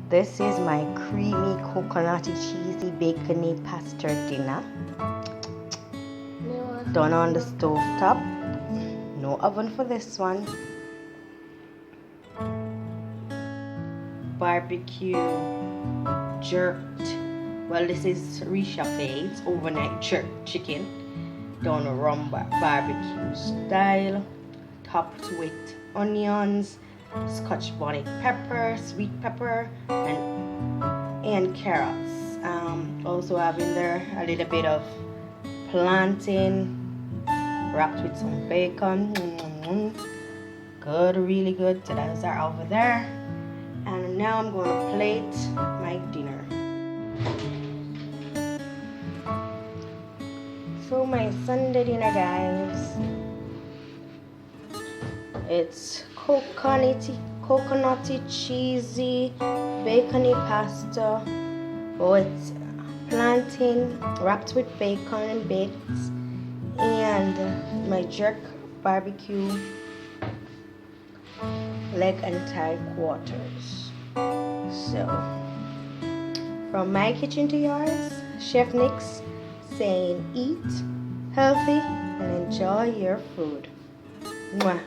This is my creamy, coconutty, cheesy, bacony pasta dinner. Done on the stove top. No oven for this one. Barbecue jerked. Well, this is reshafe. It's overnight jerked chicken. Done rum barbecue style. Topped with onions, scotch bonnet pepper, sweet pepper, and carrots. Also have in there a little bit of plantain wrapped with some bacon. Good, really good. So those are over there. And now I'm going to plate my dinner. So my Sunday dinner, guys. It's coconutty, cheesy, bacony pasta with plantain wrapped with bacon and baked, and my jerk barbecue leg and thigh quarters. So, from my kitchen to yours, Chef Nick's saying eat healthy and enjoy your food. Mwah.